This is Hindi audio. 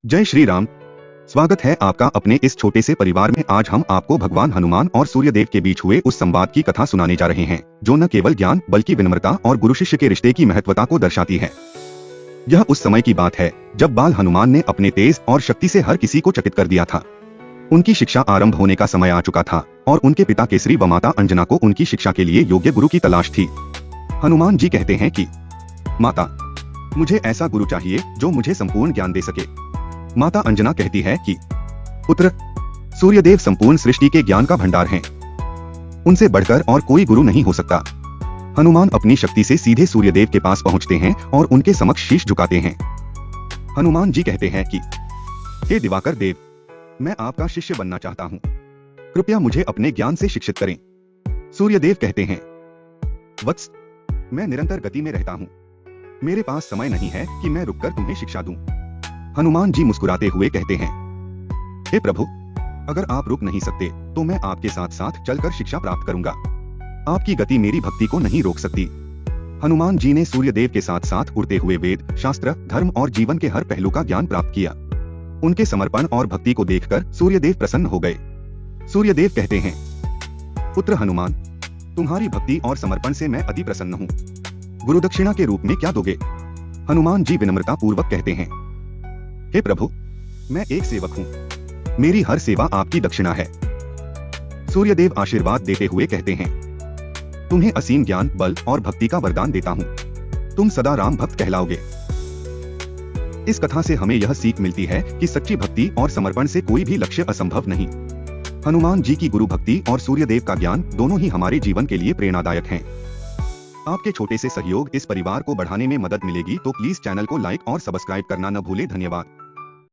जय श्री राम। स्वागत है आपका अपने इस छोटे से परिवार में। आज हम आपको भगवान हनुमान और सूर्यदेव के बीच हुए उस संवाद की कथा सुनाने जा रहे हैं, जो न केवल ज्ञान बल्कि विनम्रता और गुरु शिष्य के रिश्ते की महत्वता को दर्शाती है। यह उस समय की बात है जब बाल हनुमान ने अपने तेज और शक्ति से हर किसी को चकित कर दिया था। उनकी शिक्षा आरंभ होने का समय आ चुका था और उनके पिता केसरी व माता अंजना को उनकी शिक्षा के लिए योग्य गुरु की तलाश थी। हनुमान जी कहते हैं कि माता, मुझे ऐसा गुरु चाहिए जो मुझे संपूर्ण ज्ञान दे सके। माता अंजना कहती है कि पुत्र, सूर्यदेव संपूर्ण सृष्टि के ज्ञान का भंडार हैं। उनसे बढ़कर और कोई गुरु नहीं हो सकता। हनुमान अपनी शक्ति से सीधे सूर्यदेव के पास पहुंचते हैं और उनके समक्ष शीश झुकाते हैं। हनुमान जी कहते हैं कि हे दिवाकर देव, मैं आपका शिष्य बनना चाहता हूं। कृपया मुझे अपने ज्ञान से शिक्षित करें। सूर्यदेव कहते हैं, वत्स, मैं निरंतर गति में रहता हूं। मेरे पास समय नहीं है कि मैं रुककर तुम्हें शिक्षा दूं। हनुमान जी मुस्कुराते हुए कहते हैं, हे प्रभु, अगर आप रुक नहीं सकते तो मैं आपके साथ साथ चलकर शिक्षा प्राप्त करूंगा। आपकी गति मेरी भक्ति को नहीं रोक सकती। हनुमान जी ने सूर्यदेव के साथ साथ उड़ते हुए वेद, शास्त्र, धर्म और जीवन के हर पहलू का ज्ञान प्राप्त किया। उनके समर्पण और भक्ति को देखकर सूर्यदेव प्रसन्न हो गए। सूर्यदेव कहते हैं, पुत्र हनुमान, तुम्हारी भक्ति और समर्पण से मैं अति प्रसन्न हूँ। गुरु दक्षिणा के रूप में क्या दोगे? हनुमान जी विनम्रता पूर्वक कहते हैं, हे प्रभु, मैं एक सेवक हूँ। मेरी हर सेवा आपकी दक्षिणा है। सूर्यदेव आशीर्वाद देते हुए कहते हैं, तुम्हें असीम ज्ञान, बल और भक्ति का वरदान देता हूँ। तुम सदा राम भक्त कहलाओगे। इस कथा से हमें यह सीख मिलती है कि सच्ची भक्ति और समर्पण से कोई भी लक्ष्य असंभव नहीं। हनुमान जी की गुरु भक्ति और सूर्यदेव का ज्ञान दोनों ही हमारे जीवन के लिए प्रेरणादायक हैं। आपके छोटे से सहयोग इस परिवार को बढ़ाने में मदद मिलेगी, तो प्लीज चैनल को लाइक और सब्सक्राइब करना न भूलें। धन्यवाद।